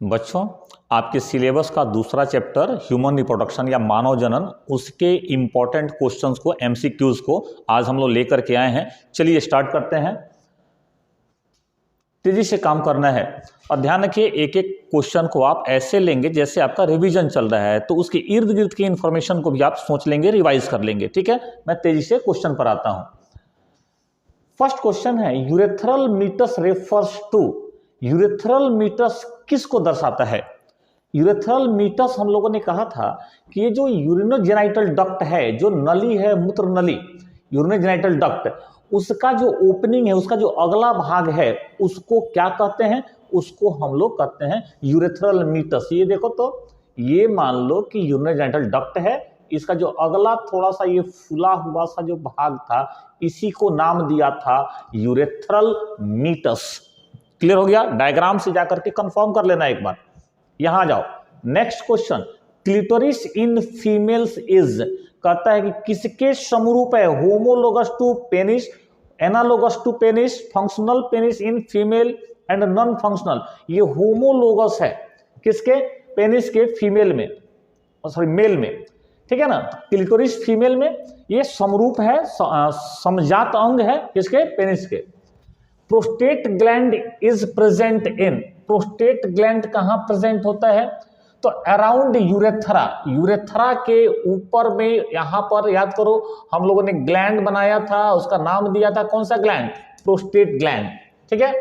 बच्चों, आपके सिलेबस का दूसरा चैप्टर ह्यूमन रिप्रोडक्शन या मानव जनन, उसके इंपॉर्टेंट क्वेश्चंस को, एमसीक्यूज को आज हम लोग लेकर के आए हैं। चलिए स्टार्ट करते हैं। तेजी से काम करना है और ध्यान रखिए, एक एक क्वेश्चन को आप ऐसे लेंगे जैसे आपका रिवीजन चल रहा है, तो उसके इर्द गिर्द की इंफॉर्मेशन को भी आप सोच लेंगे, रिवाइज कर लेंगे। ठीक है, मैं तेजी से क्वेश्चन पर आता हूं। फर्स्ट क्वेश्चन है, urethral meatus refers to. Urethral meatus किसको दर्शाता है? यूरेथ्रल मीटस हम लोगों ने कहा था कि ये जो यूरिनोजेनाइटल डक्ट है, जो नली है, मूत्र नली, यूरिनोजेनाइटल डक्ट, उसका जो ओपनिंग है, उसका जो अगला भाग है, उसको क्या कहते हैं? उसको हम लोग कहते हैं यूरेथ्रल मीटस। ये देखो, तो ये मान लो कि यूरिनोजेनाइटल डक्ट है, इसका जो अगला थोड़ा सा ये फूला हुआ सा जो भाग था, इसी को नाम दिया था यूरेथ्रल मीटस। क्लियर हो गया? डायग्राम से जाकर के कंफर्म कर लेना एक बार। यहां जाओ, next question, clitoris in females is, कहता है कि किसके समरूप है? Homologous to penis, analogous to penis, functional penis in female and non functional. ये होमोलोगस है किसके? पेनिस के फीमेल में, सॉरी मेल में। ठीक है ना? क्लिटोरिस फीमेल में ये समरूप है, समजात अंग है किसके? पेनिस के। Prostate gland is present in, prostate gland कहां प्रेजेंट होता है? तो अराउंड यूरेथ्रा, यूरेथ्रा के ऊपर में, यहां पर याद करो हम लोगों ने ग्लैंड बनाया था, उसका नाम दिया था कौन सा ग्लैंड? Prostate gland. ठीक है,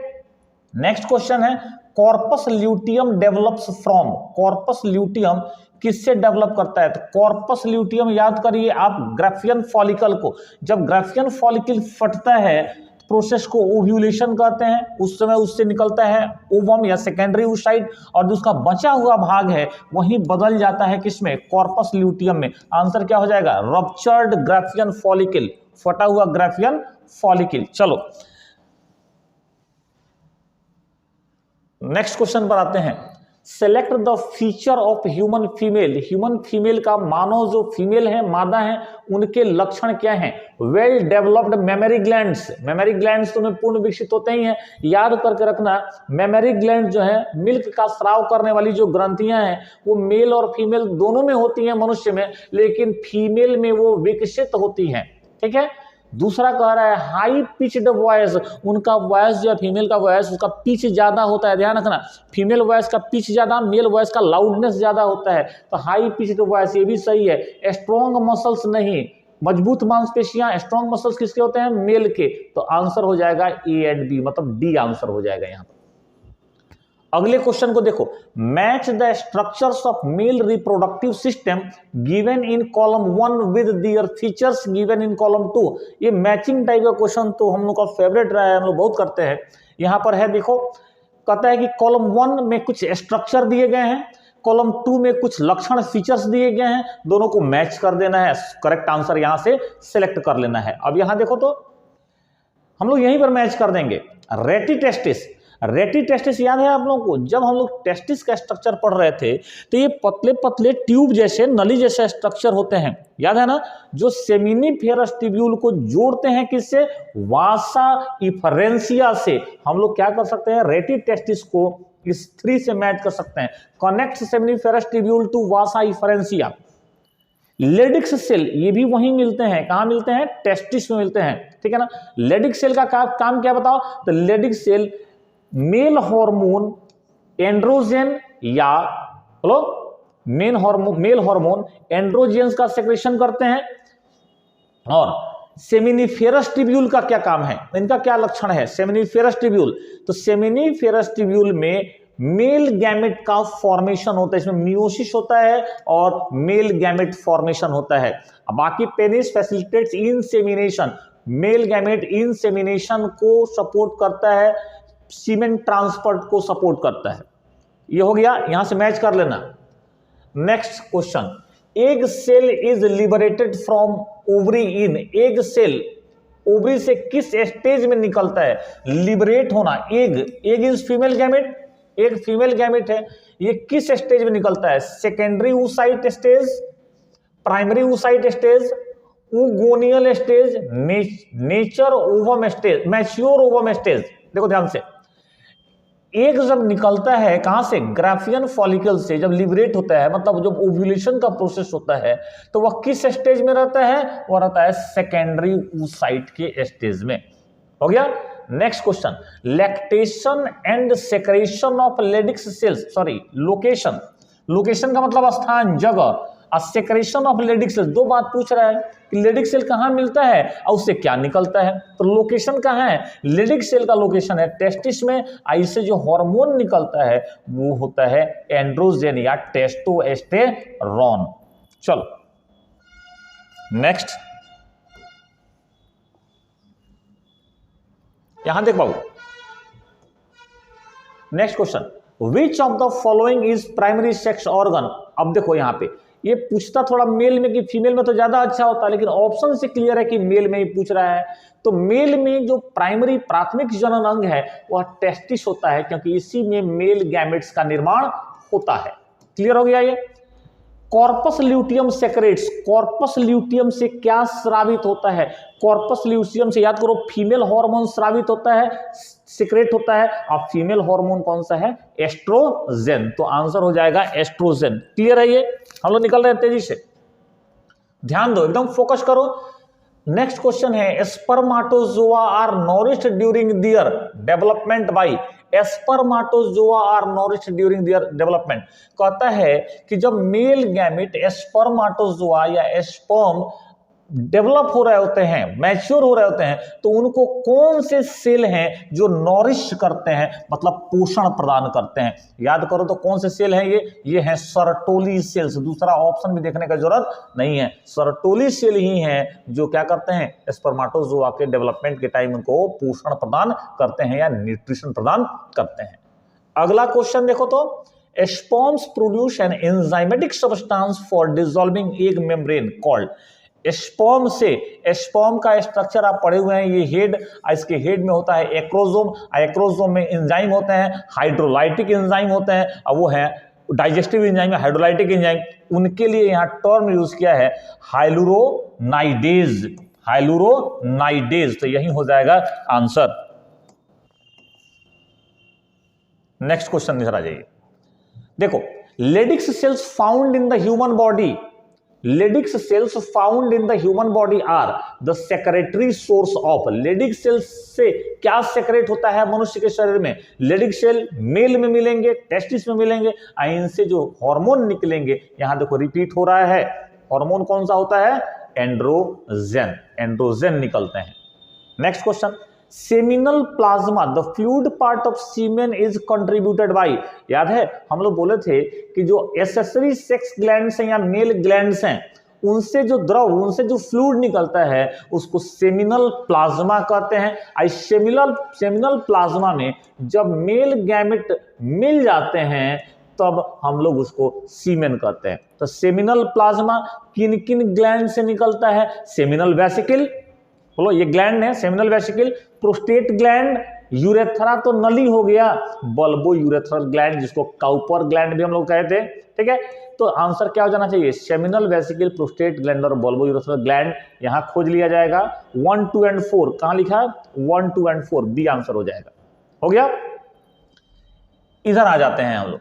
नेक्स्ट क्वेश्चन है, corpus luteum develops from. Corpus luteum किससे डेवलप करता है? तो कॉर्पस ल्यूटियम याद करिए आप, ग्राफियन फॉलिकल को, जब ग्राफियन फॉलिकल फटता है, प्रोसेस को ओव्यूलेशन कहते हैं, उस समय उससे निकलता है ओवम या सेकेंडरी oocyte, और जो उसका बचा हुआ भाग है वही बदल जाता है किसमें? कॉर्पस ल्यूटियम में। आंसर क्या हो जाएगा? रप्चर्ड ग्राफियन फॉलिकल, फटा हुआ ग्राफियन फॉलिकल। चलो नेक्स्ट क्वेश्चन पर आते हैं, select the feature of human female. Human female का, मानव जो फीमेल है, मादा है, उनके लक्षण क्या हैं? Well developed mammary glands. Mammary glands तो पूर्ण विकसित होते ही हैं, याद करके रखना। मेमोरी ग्लैंड जो है, मिल्क का स्राव करने वाली जो ग्रंथियां हैं, वो मेल और फीमेल दोनों में होती हैं मनुष्य में, लेकिन फीमेल में वो विकसित होती हैं। ठीक है, दूसरा कह रहा है हाई पिच्ड वॉइस, उनका वॉइस जो है, फीमेल का वॉइस, उसका पिच ज्यादा होता है। ध्यान रखना, फीमेल वॉइस का पिच ज्यादा, मेल वॉइस का लाउडनेस ज्यादा होता है। तो हाई पिच्ड वॉइस, ये भी सही है। स्ट्रॉन्ग मसल्स नहीं, मजबूत मांसपेशियां, स्ट्रॉन्ग मसल्स किसके होते हैं? मेल के। तो आंसर हो जाएगा ए एंड बी, मतलब डी आंसर हो जाएगा यहां पर। अगले क्वेश्चन को देखो, match the structures of male reproductive system given in column 1 with their features given in column 2। ये मैचिंग टाइप का क्वेश्चन तो हम लोग का फेवरेट रहा है, हम लोग बहुत करते हैं। यहां पर है, देखो, कहता है कि कॉलम 1 में कुछ स्ट्रक्चर दिए गए हैं, कॉलम 2 में कुछ लक्षण फीचर्स दिए गए हैं, दोनों को मैच कर देना है, करेक्ट आंसर यहां से सिलेक्ट कर लेना है। अब यहां देखो, तो हम लोग यहीं पर मैच कर देंगे। रेटिटेस्टिस, रेटिटेस्टिस याद है आप लोगों को? जब हम लोग टेस्टिस का स्ट्रक्चर पढ़ रहे थे, तो ये पतले पतले ट्यूब जैसे, नली जैसे स्ट्रक्चर होते हैं, याद है ना? जो सेमिनिफेरस ट्यूब्यूल को जोड़ते हैं किससे? वासा इफरेंसिया से। हम लोग क्या कर सकते हैं? रेटिटेस्टिस को इस 3 से मैच कर सकते हैं। Connect seminiferous tubule to vasa efferentia. Leydig's cell, ये भी वहीं मिलते हैं, कहां मिलते हैं? टेस्टिस में मिलते हैं। ठीक है ना? लेडिक्स सेल का काम क्या बताओ? तो लेडिक्स सेल मेल हार्मोन एंड्रोजन, या बोलो मेल हार्मोन एंड्रोजेंस का सेक्रेशन करते हैं। और सेमिनिफेरस ट्यूब्यूल का क्या काम है? इनका क्या लक्षण है? सेमिनिफेरस ट्यूब्यूल, तो सेमिनिफेरस ट्यूब्यूल में मेल गैमेट का फॉर्मेशन होता है, इसमें मियोसिस होता है और मेल गैमेट फॉर्मेशन होता है। बाकी penis facilitates insemination, male gamete insemination को सपोर्ट करता है, सीमेन ट्रांसपोर्ट को सपोर्ट करता है। ये हो गया, यहां से मैच कर लेना। Next question, egg cell is liberated from ovary in. Egg cell ovary से किस स्टेज में निकलता है? लिबरेट होना, एग इज फीमेल गैमेट, एक फीमेल गैमेट है, ये किस स्टेज में निकलता है? Secondary oocyte stage, primary oocyte stage, oogonial stage, nature ovum stage, mature ovum stage. देखो ध्यान से, एग जब निकलता है कहां से, ग्राफियन फॉलिकल से, जब लिबरेट होता है, मतलब जब ओव्यूलेशन का प्रोसेस होता है, तो वह किस स्टेज में रहता है, वह रहता है सेकेंडरी oocyte के स्टेज में। हो गया। Next question, lactation and secretion of Leydig's cells, sorry location, location का मतलब स्थान, जगह, और सेक्रेशन ऑफ लेडिक सेल, दो बात पूछ रहा है कि लेडिक सेल कहां मिलता है और उससे क्या निकलता है। तो लोकेशन कहां है, लेडिक सेल का लोकेशन है टेस्टिस में, इससे जो हार्मोन निकलता है वो होता है एंड्रोजन या टेस्टोस्टेरोन। चलो नेक्स्ट, यहां देख बाबू, next question, which of the following is primary sex organ. अब देखो यहां पे ये पूछता थोड़ा मेल में कि फीमेल में तो ज्यादा अच्छा होता है, लेकिन ऑप्शन से क्लियर है कि मेल में ही पूछ रहा है। तो मेल में जो प्राइमरी प्राथमिक जनन अंग है वह टेस्टिस होता है, क्योंकि इसी में मेल गैमेट्स का निर्माण होता है। क्लियर हो गया ये। Corpus luteum secrets, corpus luteum से क्या स्रावित होता है, कॉर्पस ल्यूटियम से याद करो फीमेल हार्मोन स्रावित होता है, सीक्रेट होता है, और फीमेल हार्मोन कौन सा है, एस्ट्रोजन। तो आंसर हो जाएगा एस्ट्रोजन। क्लियर है ये, हम लोग निकल रहे हैं तेजी से, ध्यान दो, एकदम फोकस करो। नेक्स्ट क्वेश्चन है, spermatozoa are nourished during their development by, spermatozoa are nourished during their development, कहता है कि जब मेल गैमेट स्पर्माटोजोआ या स्पर्म डेवलप हो रहे होते हैं, मैच्योर हो रहे होते हैं, तो उनको कौन से सेल हैं जो नॉरिश करते हैं, मतलब पोषण प्रदान करते हैं। याद करो तो कौन से सेल हैं ये हैं सर्टोली सेल्स। दूसरा ऑप्शन भी देखने का जरूरत नहीं है, सर्टोली सेल ही हैं जो क्या करते हैं, स्पर्माटोजोआ के डेवलपमेंट के टाइम उनको पोषण प्रदान करते हैं या न्यूट्रिशन प्रदान करते हैं। अगला क्वेश्चन देखो तो, sperms produce an enzymatic substance for dissolving egg membrane called, sperm से, स्पर्म का स्ट्रक्चर आप पढ़े हुए हैं, ये हेड, इसके हेड में होता है एक्रोजोम, एक्रोजोम में एंजाइम होते हैं, हाइड्रोलाइटिक एंजाइम होते हैं, और वो है डाइजेस्टिव एंजाइम, हाइड्रोलाइटिक एंजाइम, उनके लिए यहां टर्म यूज किया है हाइलुरोनाइडेज, हाइलुरोनाइडेज। तो यही हो जाएगा आंसर। नेक्स्ट क्वेश्चन इधर आ जाइए, देखो, Leydig's cells found in the human body, Leydig's cells found in the human body are the secretory source of, Leydig cells से क्या सेक्रेट होता है मनुष्य के शरीर में, लेडिक सेल मेल में मिलेंगे, टेस्टिस में मिलेंगे, इनसे जो हार्मोन निकलेंगे, यहां देखो रिपीट हो रहा है, हार्मोन कौन सा होता है, एंड्रोजन, एंड्रोजन निकलते हैं। Next question, seminal plasma the fluid part of semen is contributed by, याद है हम लोग बोले थे कि जो एसेसरी सेक्स ग्लैंड्स हैं या मेल ग्लैंड्स हैं, उनसे जो द्रव, उनसे जो फ्लूइड निकलता है उसको सेमिनल प्लाज्मा कहते हैं। सेमिनल प्लाज्मा में जब मेल गैमेट मिल जाते हैं तब हम लोग उसको सीमेन कहते हैं। तो सेमिनल प्लाज्मा किन किन ग्लैंड से निकलता है, सेमिनल वेसिकल, बोलो ये ग्लैंड है seminal vesicle, prostate gland, urethra तो नली हो गया, बल्बो यूरेथ्रल ग्लैंड जिसको काउपर ग्लैंड भी हम लोग कहते हैं, ठीक है। तो आंसर क्या हो जाना चाहिए, सेमिनल वेसिकल, प्रोस्टेट ग्लैंड और बल्बो यूरेथ्रल ग्लैंड, यहां खोज लिया जाएगा। 1, 2 एंड 4 कहां लिखा है, 1, 2 एंड 4 बी आंसर हो जाएगा। हो गया, इधर आ जाते हैं हम लोग।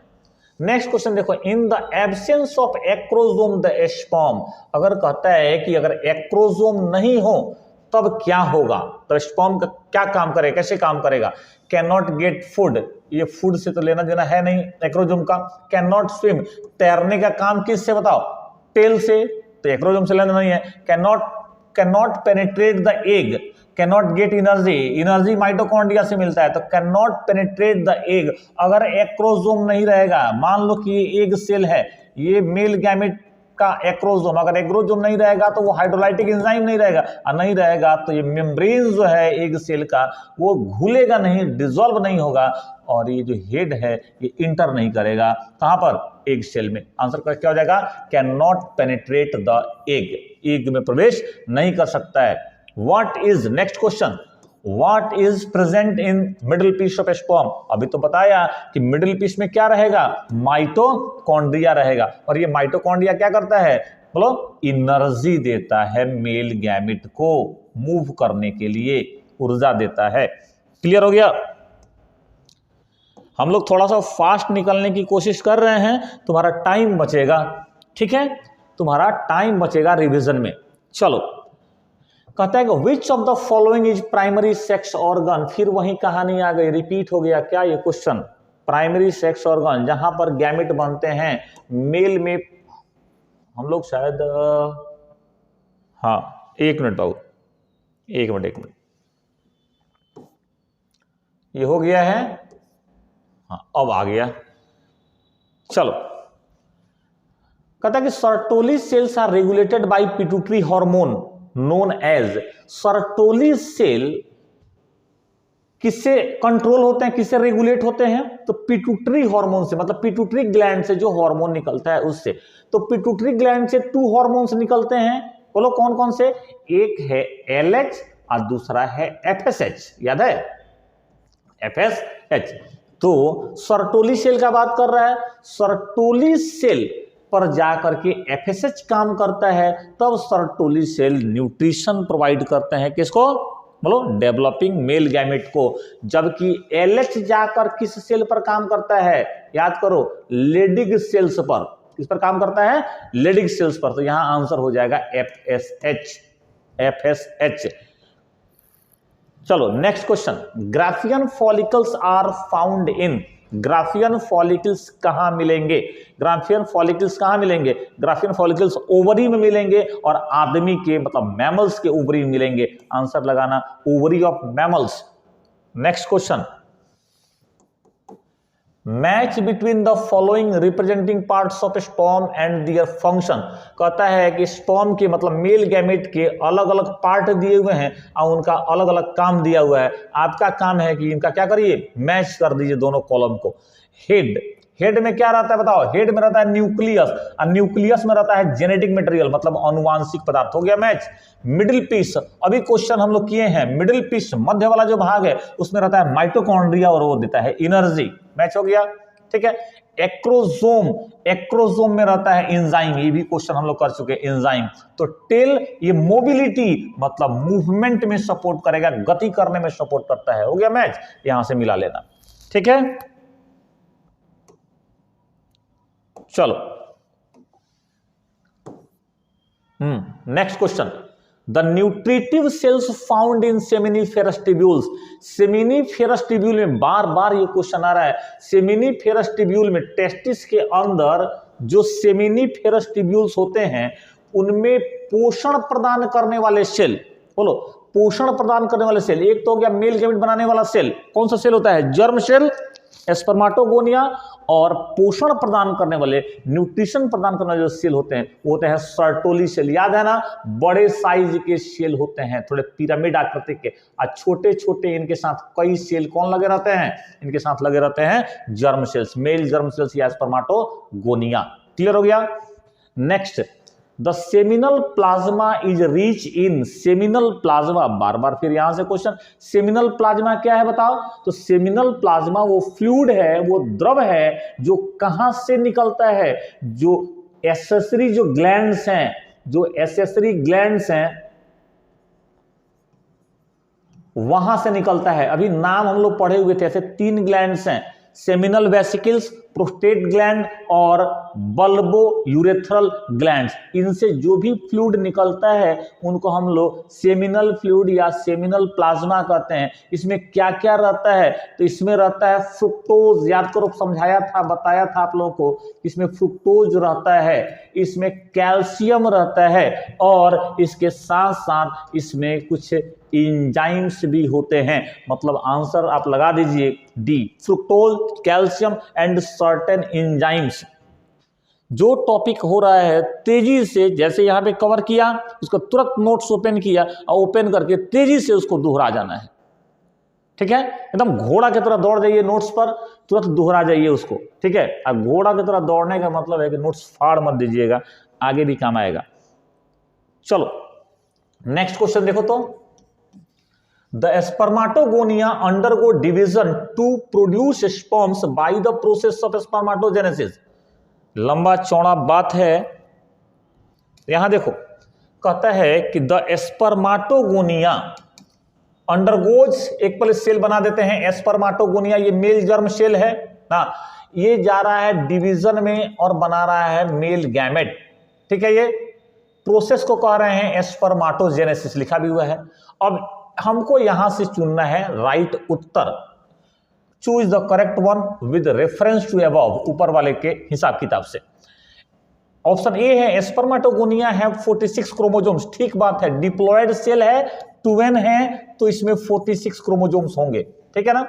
नेक्स्ट क्वेश्चन देखो, in the absence of acrosome the sperm, अगर कहता है कि अगर एक्रोजोम नहीं हो तब क्या होगा, तो स्पर्म का क्या काम करेगा, कैसे काम करेगा, कैन नॉट गेट फूड, ये फूड से तो लेना देना है नहीं एक्रोजोम का, कैन नॉट स्विम, तैरने का काम किससे बताओ, टेल से, तो एक्रोजोम से लेना नहीं है। Can not penetrate the egg, can not get energy, energy mitochondria से मिलता है, तो can not penetrate the egg, अगर एक्रोजोम नहीं रहेगा, मान लो कि ये एग सेल है, ये मेल गैमेट का एक्रोजोम, अगर एक्रोजोम नहीं रहेगा तो वो हाइड्रोलाइटिक एंजाइम नहीं रहेगा, और नहीं रहेगा तो ये मेम्ब्रेन जो है एग सेल का वो घुलेगा नहीं, डिसॉल्व नहीं होगा, और ये जो हेड है ये इंटर नहीं करेगा कहां पर, एग सेल में। आंसर क्या हो जाएगा, can not penetrate the egg, egg में प्रवेश नहीं कर सकता है। What is, next question, What is present in middle piece of sperm? अभी तो बताया कि मिडिल पीस में क्या रहेगा, माइटोकॉन्ड्रिया रहेगा, और ये माइटोकॉन्ड्रिया क्या करता है, बोलो, एनर्जी देता है मेल गैमेट को मूव करने के लिए, ऊर्जा देता है। क्लियर हो गया। हम लोग थोड़ा सा फास्ट निकलने की कोशिश कर रहे हैं, तुम्हारा टाइम बचेगा, ठीक है, तुम्हारा टाइम बचेगा रिवीजन में। चलो, कहता है कि विच of the following is primary sex organ, फिर वही कहानी आ गई, रिपीट हो गया क्या ये क्वेश्चन। प्राइमरी सेक्स ऑर्गन जहां पर गैमेट बनते हैं मेल में, हम लोग शायद हाँ 1 मिनट बाबू, 1 मिनट, ये हो गया है, हाँ अब आ गया। चलो, कहता है कि Sertoli cells are regulated by pituitary hormone known as, Sertoli cell किससे कंट्रोल होते हैं, किससे रेगुलेट होते हैं, तो पिट्यूटरी हार्मोन से, मतलब पिट्यूटरी ग्लैंड से जो हार्मोन निकलता है उससे। तो पिट्यूटरी ग्लैंड से 2 हार्मोन्स निकलते हैं, बोलो कौन कौन से, एक है LH और दूसरा है FSH, याद है FSH। तो सर्टोली सेल का बात कर रहा है, सर्टोली सेल पर जाकर के FSH काम करता है, तब सर्टोली सेल न्यूट्रिशन प्रोवाइड करते हैं किसको, बोलो डेवलपिंग मेल गैमेट को। जबकि LH जाकर किस सेल पर काम करता है, याद करो लेडिग सेल्स पर, किस पर काम करता है, लेडिग सेल्स पर। तो यहां आंसर हो जाएगा FSH। चलो next question, Graafian follicles are found in, Graafian follicles कहां मिलेंगे, ग्राफियन फॉलिकल्स कहां मिलेंगे, ग्राफियन फॉलिकल्स ओवरी में मिलेंगे और आदमी के मतलब मैमल्स के ओवरी में मिलेंगे। आंसर लगाना ovary of mammals. Next question, match between the following representing parts of sperm and their function, कहता है कि स्पर्म के मतलब मेल गैमेट के अलग अलग पार्ट दिए हुए हैं और उनका अलग अलग काम दिया हुआ है। आपका काम है कि इनका क्या करिए, मैच कर दीजिए दोनों कॉलम को। हेड, हेड में क्या रहता है बताओ, हेड में रहता है न्यूक्लियस और न्यूक्लियस में रहता है जेनेटिक मटेरियल मतलब अनुवांशिक पदार्थ, हो गया मैच। मिडिल पीस, अभी क्वेश्चन हम लोग किए हैं, मिडिल पीस मध्य वाला जो भाग है उसमें रहता है माइटोकॉन्ड्रिया और वो देता है एनर्जी, मैच हो गया, ठीक है। एक्रोजोम, एक्रोजोम में रहता है एंजाइम, ये भी क्वेश्चन हम लोग कर चुके हैं एंजाइम। तो टेल ये मोबिलिटी मतलब मूवमेंट में सपोर्ट करेगा, गति करने में सपोर्ट करता है, हो गया मैच, यहां से मिला लेना, ठीक है। चलो next question, the nutritive cells found in seminiferous tubules, seminiferous tubule में बार बार ये क्वेश्चन आ रहा है, सेमिनिफेरस ट्यूब्यूल में टेस्टिस के अंदर जो सेमिनिफेरस ट्यूब्यूल्स होते हैं उनमें पोषण प्रदान करने वाले सेल, बोलो पोषण प्रदान करने वाले सेल, एक तो हो गया मेल गैमेट बनाने वाला सेल, कौन सा सेल होता है, जर्म सेल, स्पर्माटोगोनिया, और पोषण प्रदान करने वाले न्यूट्रिशन प्रदान करने वाले जो सेल होते हैं वो होते हैं सर्टोली सेल, याद है ना, बड़े साइज के सेल होते हैं, थोड़े पिरामिड आकृति के, और छोटे छोटे इनके साथ कई सेल कौन लगे रहते हैं, इनके साथ लगे रहते हैं germ cells, male germ cells या स्पर्माटोगोनिया। क्लियर हो गया। Next, the seminal plasma is rich in, seminal plasma, बार बार फिर यहां से क्वेश्चन, सेमिनल प्लाज्मा क्या है बताओ, तो सेमिनल प्लाज्मा वो फ्लूइड है, वो द्रव है जो कहां से निकलता है, जो एसेसरी जो ग्लैंड्स हैं, जो एसेसरी ग्लैंड्स हैं वहां से निकलता है। अभी नाम हम लोग पढ़े हुए थे, ऐसे 3 ग्लैंड्स हैं, सेमिनल वेसिकल्स, प्रोस्टेट ग्लैंड और बल्बो यूरेथ्रल ग्लैंड्स। इनसे जो भी फ्लूइड निकलता है उनको हम लोग सेमिनल फ्लूइड या सेमिनल प्लाज्मा कहते हैं। इसमें क्या क्या रहता है, तो इसमें रहता है फ्रुक्टोज, याद करो समझाया था बताया था आप लोगों को, इसमें फ्रुक्टोज रहता है, इसमें कैल्शियम रहता है और इसके साथ साथ इसमें कुछ एंजाइम्स भी होते हैं। मतलब आंसर आप लगा दीजिए D, fructose, calcium and certain enzymes. जो टॉपिक हो रहा है तेजी से, जैसे यहां पे कवर किया उसको तुरंत नोट्स ओपन किया और ओपन करके तेजी से उसको दोहरा जाना है, ठीक है। एकदम घोड़ा की तरह दौड़ जाइए नोट्स पर, तुरंत दोहरा जाइए उसको, ठीक है। अब घोड़ा की तरह दौड़ने का मतलब है कि नोट्स फाड़ मत दीजिएगा, आगे भी काम आएगा। चलो नेक्स्ट क्वेश्चन देखो तो, the spermatogonia undergo division to produce sperms by the process of spermatogenesis. लंबा चौड़ा बात है, यहां देखो कहता है कि द स्पर्माटोगोनिया अंडरगोज, एक पहले सेल बना देते हैं स्पर्माटोगोनिया, ये मेल जर्म सेल है, ना, ये जा रहा है डिवीजन में और बना रहा है मेल गैमेट। ठीक है, ये प्रोसेस को कह रहे हैं स्पर्माटोजेनेसिस, लिखा भी हुआ है। अब हमको यहां से चुनना है राइट उत्तर। Choose the correct one with reference to above, ऊपर वाले के हिसाब किताब से। ऑप्शन ए है स्पर्माटोगोनिया है 46 क्रोमोजोम्स, ठीक बात है। डिप्लॉयड सेल है, ट्वेन है, तो इसमें 46 क्रोमोजोम्स होंगे, ठीक है ना।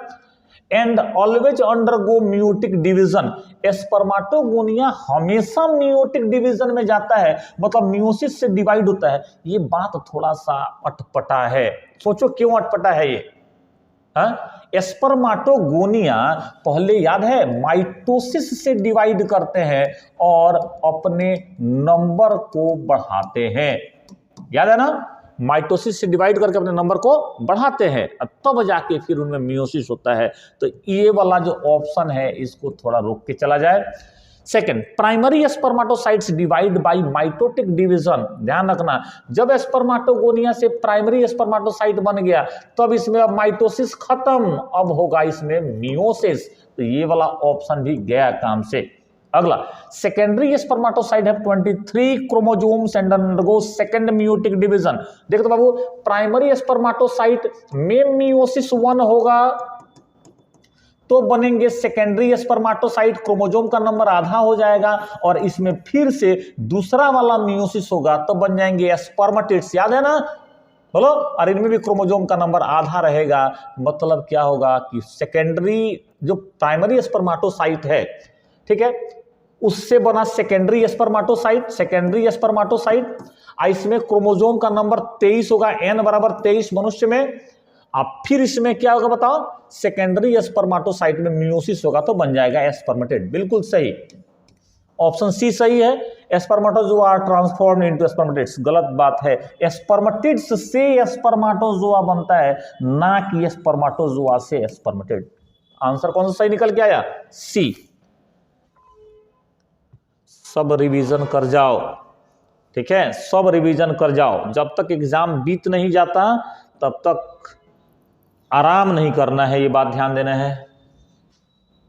And always undergo meiotic division, spermatogonia हमेशा मियोटिक डिवीजन में जाता है, मतलब मियोसिस से डिवाइड होता है। ये बात थोड़ा सा अटपटा है, सोचो क्यों अटपटा है ये। स्पर्माटोगोनिया पहले याद है माइटोसिस से डिवाइड करते हैं और अपने नंबर को बढ़ाते हैं, याद है ना, माइटोसिस से डिवाइड करके अपने नंबर को बढ़ाते हैं, तब जाके फिर उनमें मियोसिस होता है। तो ये वाला जो ऑप्शन है इसको थोड़ा रोक के चला जाए। Second, primary spermatocytes divide by mitotic division, ध्यान रखना, जब स्पर्माटोगोनिया से प्राइमरी स्पर्माटोसाइट बन गया तब इसमें अब माइटोसिस खत्म, अब होगा इसमें मियोसिस। तो ये वाला ऑप्शन भी गया काम से। अगला, सेकेंडरी स्पर्माटोसाइट है 23 chromosomes and undergo second meiotic division. देखो तो बाबू, प्राइमरी स्पर्माटोसाइट में मियोसिस 1 होगा तो बनेंगे सेकेंडरी स्पर्माटोसाइट, क्रोमोसोम का नंबर आधा हो जाएगा और इसमें फिर से दूसरा वाला मियोसिस होगा तो बन जाएंगे स्पर्मेटिड्स, याद है ना, बोलो। और इनमें भी क्रोमोसोम का नंबर आधा रहेगा, मतलब क्या होगा कि सेकेंडरी जो प्राइमरी स्पर्माटोसाइट है, ठीक है, उससे बना सेकेंडरी स्पर्माटोसाइट, सेकेंडरी स्पर्माटोसाइट, इसमें क्रोमोसोम का नंबर 23 होगा, n बराबर 23 मनुष्य में। अब फिर इसमें क्या होगा बताओ, सेकेंडरी स्पर्माटोसाइट में मियोसिस होगा तो बन जाएगा स्पर्मेटिड, बिल्कुल सही, ऑप्शन सी सही है। स्पर्मेटोजोआ ट्रांसफॉर्म इनटू स्पर्मेटिड्स, गलत बात है, स्पर्मेटिड्स से स्पर्माटोजोआ बनता है, ना कि स्पर्माटोजोआ से स्पर्मेटिड। आंसर कौन सा सही निकल के आया, सी। सब रिवीजन कर जाओ, ठीक है, सब रिवीजन कर जाओ, जब तक एग्जाम बीत नहीं जाता तब तक आराम नहीं करना है, ये बात ध्यान देना है।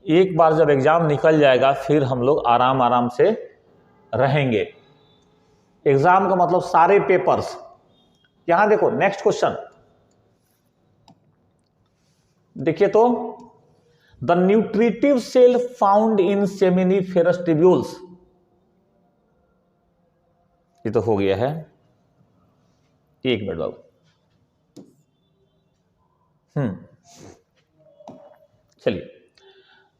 एक बार जब एग्जाम निकल जाएगा फिर हम लोग आराम आराम से रहेंगे। एग्जाम का मतलब सारे पेपर्स। यहां देखो नेक्स्ट क्वेश्चन देखिए तो, the nutritive cell found in seminiferous tubules, ये तो हो गया है, एक मिनट बाबू, चलिए।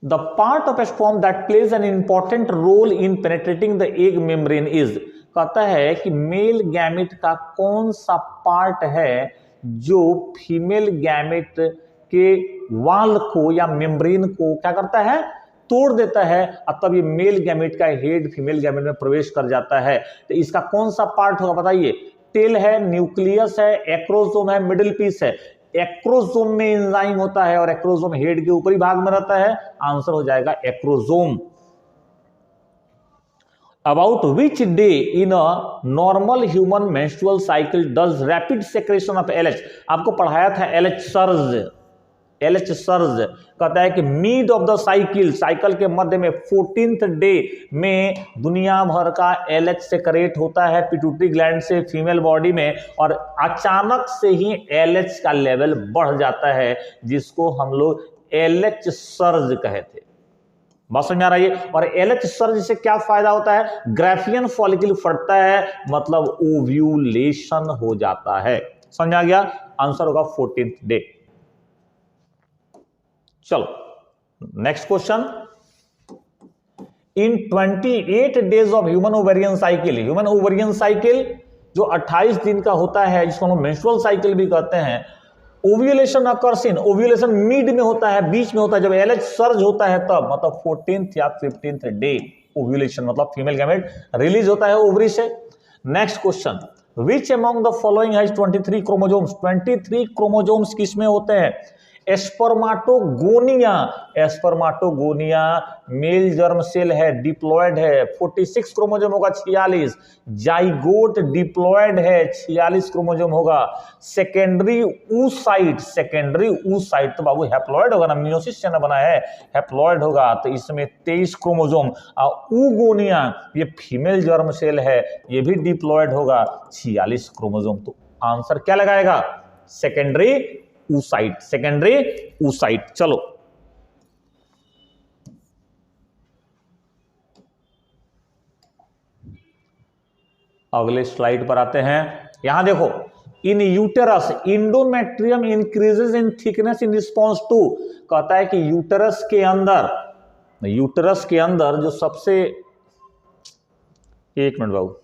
The part of sperm that plays an important role in penetrating the egg membrane is, कहता है कि मेल गैमेट का कौन सा पार्ट है जो फीमेल गैमेट के वाल को या मेम्ब्रेन को क्या करता है, तोड़ देता है, और तब ये मेल गैमेट का हेड फीमेल गैमेट में प्रवेश कर जाता है। तो इसका कौन सा पार्ट होगा बताइए, टेल है, न्यूक्लियस है, एक्रोसोम है, मिडिल पीस है। एक्रोसोम में एंजाइम होता है और एक्रोसोम हेड के ऊपरी भाग में रहता है, आंसर हो जाएगा acrosome. About which day in a normal human menstrual cycle does rapid secretion of LH, आपको पढ़ाया था एलएच सर्ज, एलएच सर्ज कहता है कि mid of the cycle, cycle के मध्य में 14th डे में दुनिया भर का एलएच सेक्रेट होता है पिट्यूटरी ग्लैंड से फीमेल बॉडी में, और अचानक से ही एलएच का लेवल बढ़ जाता है, जिसको हम लोग एलएच सर्ज कहते हैं। बात समझ आ रही है। और एलएच सर्ज से क्या फायदा होता है, ग्राफियन फॉलिकल फटता है, मतलब ओव्यूलेशन हो जाता है। समझ आ गया, आंसर होगा 14th डे। चलो next question, in 28 days of human ovarian cycle, human ovarian cycle जो 28 दिन का होता है, जिसको हम मेंस्ट्रुअल साइकिल भी कहते हैं, ovulation occurs in, ovulation mid में होता है, बीच में होता है, जब एलएच सर्ज होता है तब, मतलब 14th या 15th डे ओव्यूलेशन, मतलब फीमेल गैमेट रिलीज होता है ओवरी से। Next question, which among the following has 23 chromosomes, 23 chromosomes किसमें होते हैं, स्पर्माटोगोनिया, स्पर्माटोगोनिया मेल जर्म सेल है, डिप्लॉयड है, 46 क्रोमोसोम होगा, 46। जाइगोट डिप्लॉयड है, 46 क्रोमोसोम होगा। सेकेंडरी oocyte, सेकेंडरी oocyte तो बाबू हैप्लॉयड होगा ना, मियोसिस से ना बना है, हैप्लॉयड होगा, तो इसमें 23 क्रोमोसोम। oogonia ये फीमेल जर्म सेल है, ये भी डिप्लॉयड होगा, 46 क्रोमोसोम। तो आंसर क्या लगाएगा? Secondary oocyte, secondary oocyte। चलो अगले स्लाइड पर आते हैं। यहां देखो, in uterus endometrium increases in thickness in response to, कहता है कि यूटेरस के अंदर जो सबसे, एक मिनट बाबू,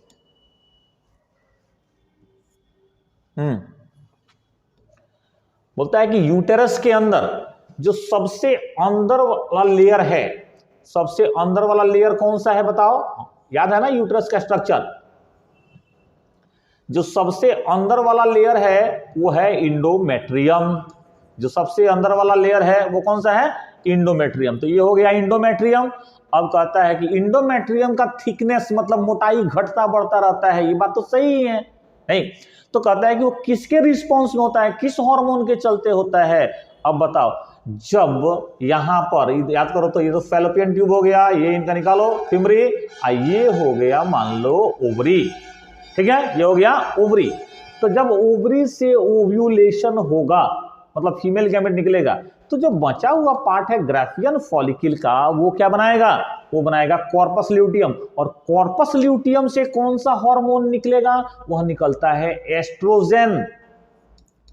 बोलता है कि यूटेरस के अंदर जो सबसे अंदर वाला लेयर है, सबसे अंदर वाला लेयर कौन सा है बताओ? याद है ना यूटेरस का स्ट्रक्चर? जो सबसे अंदर वाला लेयर है वो है इंडोमेट्रियम। जो सबसे अंदर वाला लेयर है वो कौन सा है? इंडोमेट्रियम। तो ये हो गया इंडोमेट्रियम। अब कहता है कि इंडोमेट्रियम का थिकनेस मतलब मोटाई घटता बढ़ता रहता है, ये बात तो सही है नहीं? तो कहता है कि वो किसके रिस्पॉन्स में होता है, किस हार्मोन के चलते होता है? अब बताओ, जब यहां पर याद करो तो ये तो फैलोपियन ट्यूब हो गया, ये इनका निकालो फिमरी, ये हो गया मान लो ओवरी, ठीक है, ये हो गया ओवरी। तो जब ओवरी से ओव्यूलेशन होगा मतलब फीमेल गैमेट निकलेगा, तो जो बचा हुआ पार्ट है ग्राफियन फॉलिकल का, वो क्या बनाएगा? वो बनाएगा कॉर्पस ल्यूटियम। और कॉर्पस ल्यूटियम से कौन सा हार्मोन निकलेगा? वह निकलता है एस्ट्रोजेन।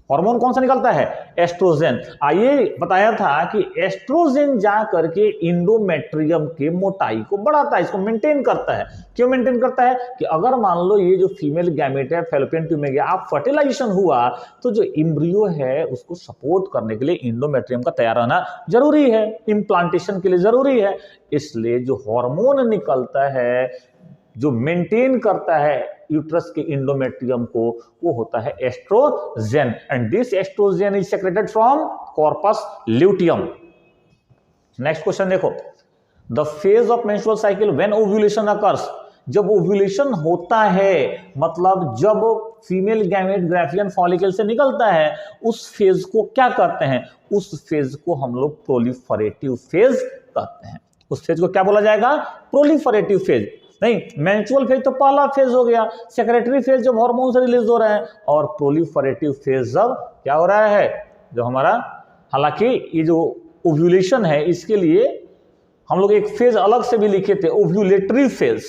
हार्मोन कौन सा निकलता है? एस्ट्रोजेन। आइए बताया था कि एस्ट्रोजेन जा करके इंडोमेट्रियम के मोटाई को बढ़ाता है, इसको मेंटेन करता है। क्यों मेंटेन करता है? कि अगर मान लो ये जो फीमेल गैमेट है फैलोपियन ट्यूब में गया, आप फर्टिलाइजेशन हुआ, तो जो एम्ब्रियो है उसको सपोर्ट करने के लिए इंडोमेट्रियम का तैयार रहना जरूरी है, इम्प्लांटेशन के लिए जरूरी है। इसलिए जो हार्मोन निकलता है जो मेंटेन करता है यूट्रस के इंडोमेट्रियम को, वो होता है estrogen. And this estrogen is secreted from corpus luteum. Next question देखो, the phase of menstrual cycle when ovulation occurs, जब ओव्यूलेशन होता है मतलब जब फीमेल गैमेट ग्राफियन फॉलिकल से निकलता है, उस फेज को क्या कहते हैं? उस फेज को हम लोग प्रोलिफरेटिव फेज कहते हैं। उस फेज को क्या बोला जाएगा? Proliferative phase. नहीं, मेंस्ट्रुअल फेज तो पहला फेज हो गया, सेक्रेटरी फेज जब हार्मोन से रिलीज हो रहा है, और प्रोलिफरेटिव फेज जब क्या हो रहा है, जो हमारा, हालांकि ये जो ओव्यूलेशन है इसके लिए हम लोग एक फेज अलग से भी लिखे थे, ओव्यूलेटरी फेज,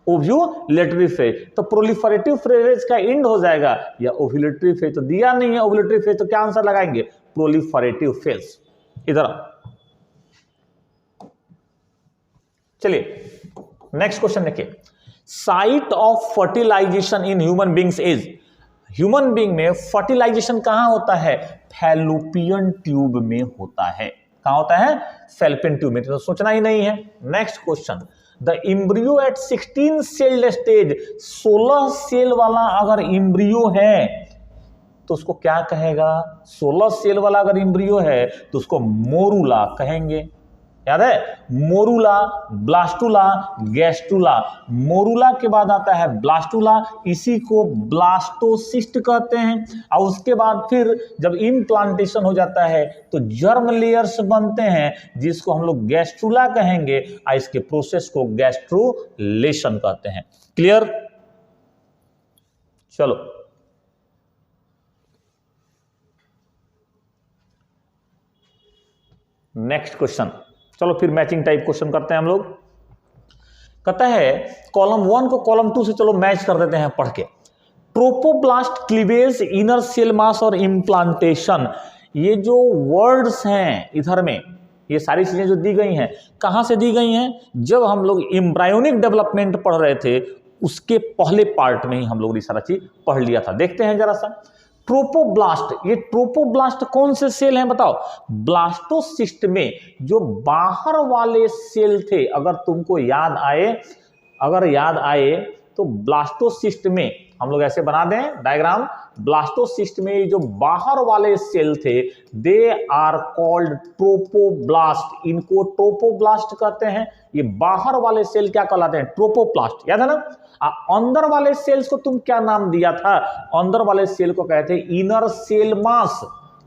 ओव्यूलेटरी फेज। तो प्रोलिफरेटिव फेज का एंड हो जाएगा, या ओव्यूलेटरी फेज तो दिया नहीं है, ओव्यूलेटरी फेज तो क्या आंसर लगाएंगे? Proliferative phase. इधर चलिए नेक्स्ट क्वेश्चन देखिए, site of fertilisation in human beings is, human being में फर्टिलाइजेशन कहां होता है? फैलोपियन ट्यूब में होता है। कहां होता है? फैलोपियन ट्यूब में। तो सोचना ही नहीं है। Next question, the embryo at 16 celled stage, 16 cell वाला अगर एम्ब्रियो है तो उसको क्या कहेगा? 16 सेल वाला अगर एम्ब्रियो है तो उसको मोरूला कहेंगे। याद है? Morula, blastula, gastrula. मोरूला के बाद आता है ब्लास्टुला, इसी को ब्लास्टोसिस्ट कहते हैं। और उसके बाद फिर जब इम्प्लांटेशन हो जाता है तो जर्म लेयर्स बनते हैं, जिसको हम लोग गैस्ट्रुला कहेंगे, और इसके प्रोसेस को गैस्ट्रुलेशन कहते हैं। क्लियर? चलो नेक्स्ट क्वेश्चन, चलो फिर मैचिंग टाइप क्वेश्चन करते हैं हम लोग। कहता है कॉलम 1 को कॉलम 2 से चलो मैच कर देते हैं पढ़ के। Trophoblast, cleavage, inner cell mass और इम्प्लांटेशन, ये जो वर्ड्स हैं इधर में, ये सारी चीजें जो दी गई हैं, कहां से दी गई हैं? जब हम लोग एम्ब्रायोनिक डेवलपमेंट पढ़ रहे थे उसके पहले पार्ट में ही हम लोग ये सारा चीज पढ़ लिया था। देखते हैं जरा सा। ट्रोपोब्लास्ट, ये ट्रोपोब्लास्ट कौन से सेल हैं बताओ? ब्लास्टोसिस्ट में जो बाहर वाले सेल थे, अगर तुमको याद आए, तो ब्लास्टोसिस्ट में हम लोग ऐसे बना दें डायग्राम। ब्लास्टोसिस्ट में जो बाहर वाले सेल थे दे आर कॉल्ड ट्रोपोब्लास्ट, इनको ट्रोपोब्लास्ट कहते हैं। ये बाहर वाले सेल क्या कहलाते हैं? ट्रोपोप्लास्ट, याद है ना। अंदर वाले सेल्स को तुम क्या नाम दिया था? अंदर वाले सेल को कहते हैं inner cell mass,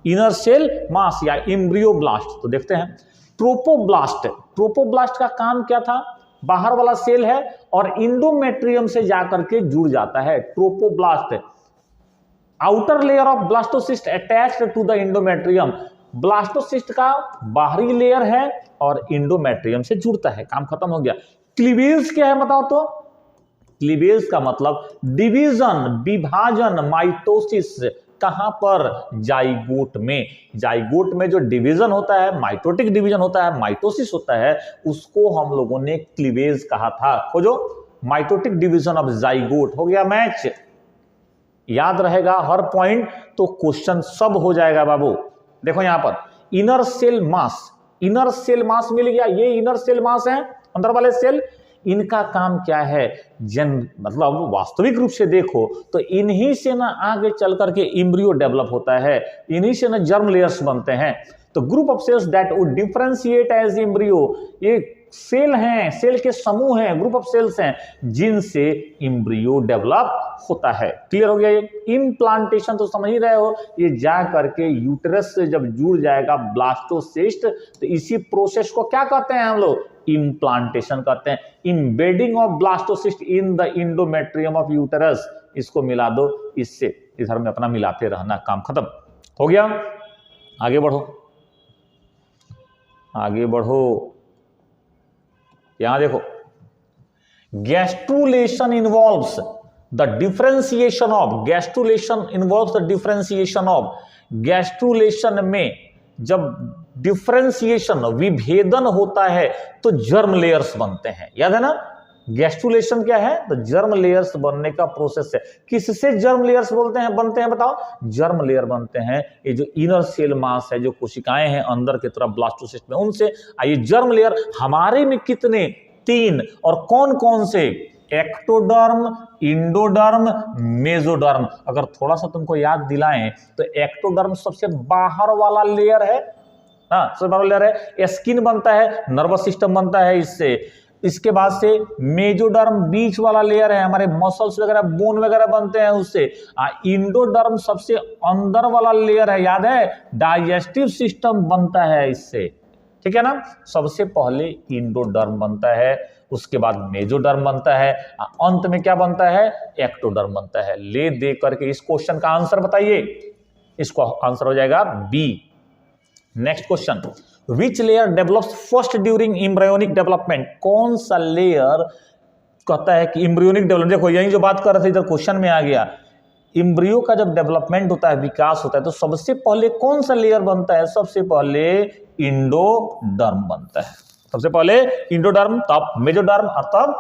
inner cell mass या एम्ब्रियोब्लास्ट। तो देखते हैं ट्रोपोब्लास्ट, ट्रोपोब्लास्ट का काम क्या था? बाहर वाला सेल है और इंडोमेट्रियम से जाकर के जुड़ जाता है। Trophoblast outer layer of blastocyst attached to the endometrium, blastocyst का बाहरी लेयर है और इंडोमेट्रियम से जुड़ता है। काम खत्म हो गया। क्लीवेज क्या है बताओ तो? क्लीवेज का मतलब डिवीजन, विभाजन, माइटोसिस। कहां पर? जाइगोट में। जाइगोट में जो डिवीजन होता है, माइटोटिक डिवीजन होता है, माइटोसिस होता है, उसको हम लोगों ने क्लीवेज कहा था। खोजो माइटोटिक डिवीजन ऑफ जाइगोट। हो गया मैच। याद रहेगा हर पॉइंट तो क्वेश्चन सब हो जाएगा बाबू। देखो यहां पर inner cell mass, inner cell mass मिल गया। ये इनर सेल मास है, अंदर वाले सेल। इनका काम क्या है? मतलब वास्तविक रूप से देखो तो इन्हीं से ना आगे चल करके एम्ब्रियो डेवलप होता है, इन्हीं से ना जर्म लेयर्स बनते हैं। तो group of cells that would differentiate as embryo, ये सेल हैं, सेल के समूह हैं, ग्रुप ऑफ सेल्स हैं जिनसे एम्ब्रियो डेवलप होता है। क्लियर हो गया? ये इम्प्लांटेशन तो समझ ही रहे हो, ये जा करके यूटेरस से जब जुड़ जाएगा ब्लास्टोसिस्ट तो इसी प्रोसेस को क्या कहते हैं हम लोग? इम्प्लांटेशन कहते हैं। Embedding of blastocyst in the endometrium of uterus, इसको मिला दो इससे, इधर में अपना मिलाते रहना। काम खत्म हो गया। आगे बढ़ो, आगे बढ़ो। यहां देखो gastrulation involves the differentiation of, gastrulation involves the differentiation of, gastrulation में जब डिफरेंशिएशन, विभेदन होता है तो जर्म लेयर्स बनते हैं। याद है ना? गैस्ट्रुलेशन क्या है? तो जर्म लेयर्स बनने का प्रोसेस है। किससे जर्म लेयर्स बोलते हैं, बनते हैं बताओ? जर्म लेयर बनते हैं ये जो इनर सेल मास है, जो कोशिकाएं हैं अंदर की तरफ ब्लास्टोसिस्ट में, उनसे। ये जर्म लेयर हमारे में कितने? 3। और कौन कौन से? Ectoderm, endoderm, mesoderm. अगर थोड़ा सा तुमको याद दिलाएं तो एक्टोडर्म सबसे बाहर वाला लेयर है, हाँ सबसे बाहर लेयर है। स्किन बनता है, नर्वस सिस्टम बनता है इससे। इसके बाद से मेसोडर्म बीच वाला लेयर है, हमारे मसल्स वगैरह, बोन वगैरह बनते हैं उससे। इंडोडर्म सबसे अंदर वाला लेयर है, याद है? डाइजेस्टिव सिस्टम बनता है इससे, ठीक है ना। सबसे पहले इंडोडर्म बनता है, उसके बाद मेसोडर्म बनता है, अंत में क्या बनता है? एक्टोडर्म बनता है। ले दे करके इस क्वेश्चन का आंसर बताइए। इसको आंसर हो जाएगा B. Next question, which layer develops first during embryonic development? कौन सा लेयर कहता है कि एम्ब्रियोनिक डेवलपमेंट? देखो यही जो बात कर रहे थे इधर क्वेश्चन में आ गया। एम्ब्रियो का जब डेवलपमेंट होता है, विकास होता है, तो सबसे पहले कौन सा लेयर बनता है? सबसे पहले इंडोडर्म बनता है। सबसे पहले इंडोडर्म, तब मेसोडर्म और तब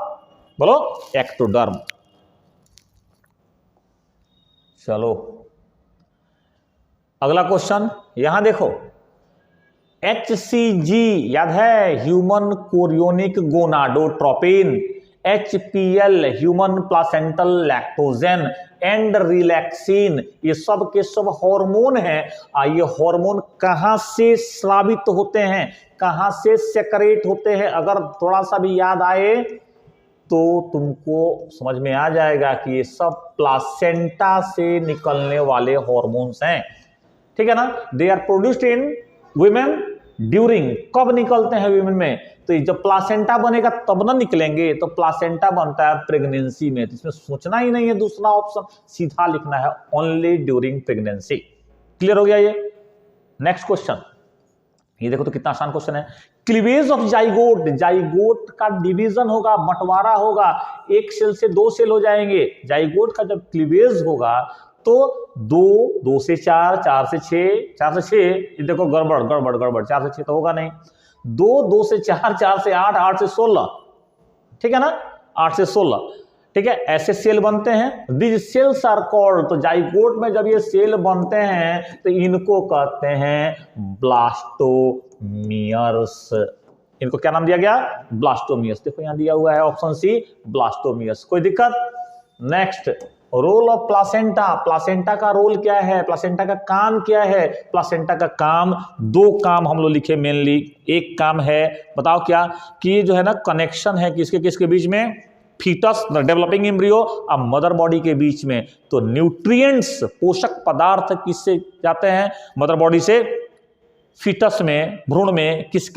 बोलो एक्टोडर्म। चलो अगला क्वेश्चन यहां देखो, HCG याद है? Human chorionic gonadotropin, HPL human placental lactogen and relaxin, ये सब के सब हार्मोन हैं। ये हार्मोन कहां से स्रावित होते हैं, कहां से सेक्रेट होते हैं? अगर थोड़ा सा भी याद आए तो तुमको समझ में आ जाएगा कि ये सब प्लासेंटा से निकलने वाले हार्मोन्स हैं, ठीक है ना। They are produced in women during, कब निकलते हैं वुमेन में? तो जब प्लासेंटा बनेगा तब ना निकलेंगे, तो प्लासेंटा बनता है प्रेगनेंसी में। तो इसमें सोचना ही नहीं है, दूसरा ऑप्शन सीधा लिखना है, ओनली ड्यूरिंग प्रेगनेंसी। क्लियर हो गया ये? नेक्स्ट क्वेश्चन, ये देखो तो कितना आसान क्वेश्चन है। क्लीवेज ऑफ जाइगोट, जाइगोट का डिवीजन होगा, बंटवारा होगा, एक सेल से 2 सेल हो जाएंगे। जाइगोट का जब क्लीवेज होगा तो 2 से 4, 4 से 6, 4 से 6, ये देखो गड़बड़ गड़बड़ गड़बड़, 4 से 6 तो होगा नहीं। 2 से 4, 4 से 8, 8 से 16, ठीक है ना, 8 से 16, ठीक है। ऐसे सेल बनते हैं। दिस सेल्स आर कॉल्ड, तो जाइगोट में जब ये सेल बनते हैं तो इनको कहते हैं ब्लास्टोमियर्स। इनको क्या नाम दिया गया? ब्लास्टोमियर्स। देखो यहां दिया हुआ है ऑप्शन सी, ब्लास्टोमियर्स। कोई दिक्कत? Next role of placenta, placenta का रोल क्या है, प्लासेंटा का काम क्या है? प्लासेंटा का काम, दो काम हम लोग लिखे मेनली। एक काम है, बताओ क्या, कि ये जो है ना कनेक्शन है किसके किसके बीच में, फीटस डेवलपिंग एम्ब्रियो और मदर बॉडी के बीच में। तो न्यूट्रिएंट्स, पोषक पदार्थ किससे जाते हैं? मदर बॉडी से फीटस में, भ्रूण में, किसके